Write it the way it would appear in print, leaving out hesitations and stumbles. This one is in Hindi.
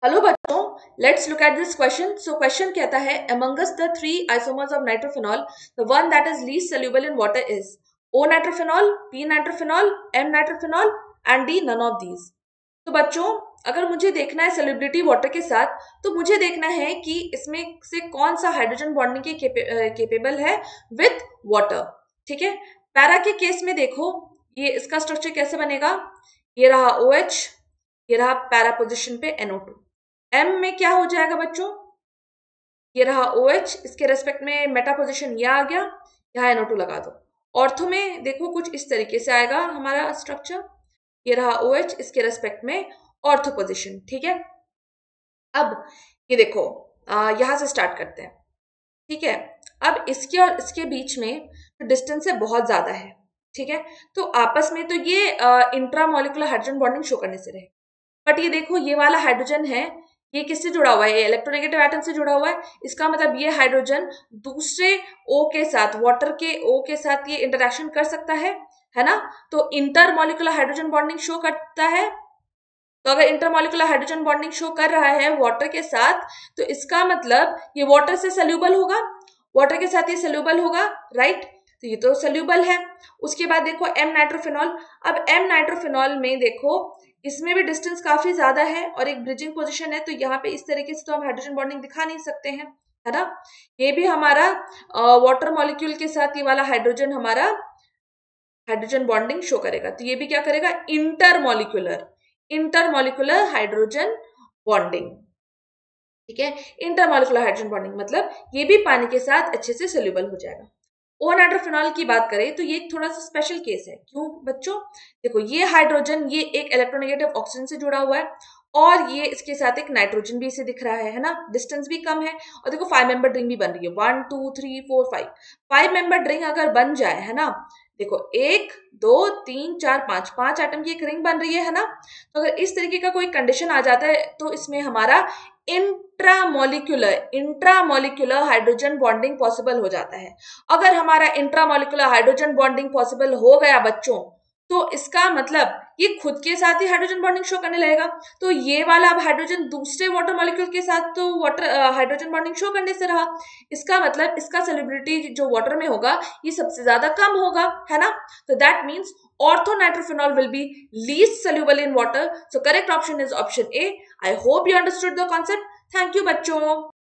हेलो बच्चों, let's look at this question. So question कहता है amongst the three isomers of nitrophenol, the one that is least soluble in water is O nitrophenol, P nitrophenol, M nitrophenol and D none of these। तो बच्चों, अगर मुझे देखना है solubility वाटर के साथ, तो मुझे देखना है कि इसमें से कौन सा हाइड्रोजन बॉन्डिंग के केपेबल है विथ वाटर। ठीक है, पैरा के केस में देखो, ये इसका स्ट्रक्चर कैसे बनेगा। ये रहा OH, ये रहा पैरा पोजिशन पे NO2। M में क्या हो जाएगा बच्चों, ये रहा OH, इसके रेस्पेक्ट में मेटा पोजिशन ये आ गया, यहाँ NO2 लगा दो। ऑर्थो में देखो कुछ इस तरीके से आएगा हमारा स्ट्रक्चर, ये रहा OH, इसके रेस्पेक्ट में ऑर्थो पोजिशन। ठीक है, अब ये देखो यहां से स्टार्ट करते हैं। ठीक है, अब इसके और इसके बीच में तो डिस्टेंस है बहुत ज्यादा है। ठीक है, तो आपस में तो ये इंट्रामोलिकुलर हाइड्रोजन बॉन्डिंग शो करने से रहे, बट ये देखो ये वाला हाइड्रोजन है, ये किससे जुड़ा हुआ है, ये इलेक्ट्रोनेगेटिव एटम से जुड़ा हुआ है। इसका मतलब ये हाइड्रोजन दूसरे O के साथ, वाटर के O के साथ ये इंटरेक्शन कर सकता है ना। तो इंटरमोलिकुलर हाइड्रोजन बॉन्डिंग शो करता है। तो अगर इंटरमोलिकुलर हाइड्रोजन बॉन्डिंग शो कर रहा है वाटर के साथ, तो इसका मतलब ये वाटर से सोल्यूबल होगा, वाटर के साथ ये सोल्यूबल होगा, राइट। तो ये तो सोल्यूबल है। उसके बाद देखो M नाइट्रोफिनॉल। अब M नाइट्रोफिनॉल में देखो इसमें भी डिस्टेंस काफी ज्यादा है और एक ब्रिजिंग पोजीशन है, तो यहाँ पे इस तरीके से तो हम हाइड्रोजन बॉन्डिंग दिखा नहीं सकते हैं, है ना। ये भी हमारा वाटर मॉलिक्यूल के साथ ये वाला हाइड्रोजन हमारा हाइड्रोजन बॉन्डिंग शो करेगा। तो ये भी क्या करेगा, इंटरमोलिकुलर हाइड्रोजन बॉन्डिंग। ठीक है, इंटरमोलिकुलर हाइड्रोजन बॉन्डिंग मतलब ये भी पानी के साथ अच्छे से सोल्यूबल हो जाएगा। ओ नाइट्रोफिनॉल की बात करें तो ये थोड़ा सा स्पेशल केस है। क्यों बच्चों, देखो ये हाइड्रोजन ये एक इलेक्ट्रोनेगेटिव ऑक्सीजन से जुड़ा हुआ है और ये इसके साथ एक नाइट्रोजन भी इसे दिख रहा है ना। डिस्टेंस भी कम है और देखो 5 मेंबर रिंग भी बन रही है, 1 2 3 4 5। 5 मेंबर रिंग अगर बन जाए, है ना, देखो 1 2 3 4 5 एटम की एक रिंग बन रही है ना। तो अगर इस तरीके का कोई कंडीशन आ जाता है तो इसमें हमारा इंट्रामोलिकुलर हाइड्रोजन बॉन्डिंग पॉसिबल हो जाता है। अगर हमारा इंट्रामोलिकुलर हाइड्रोजन बॉन्डिंग पॉसिबल हो गया बच्चों, तो इसका मतलब ये खुद के साथ ही हाइड्रोजन बॉन्डिंग शो करने लगेगा। तो ये वाला अब हाइड्रोजन दूसरे वाटर मॉलिक्यूल के साथ तो वाटर हाइड्रोजन बॉन्डिंग शो करने से रहा। इसका मतलब इसका सोल्युबिलिटी जो वाटर में होगा ये सबसे ज्यादा कम होगा, है ना। तो that means orthonitrophenol will be least soluble in water. So correct option is option A. I hope you understood the concept. Thank you बच्चों।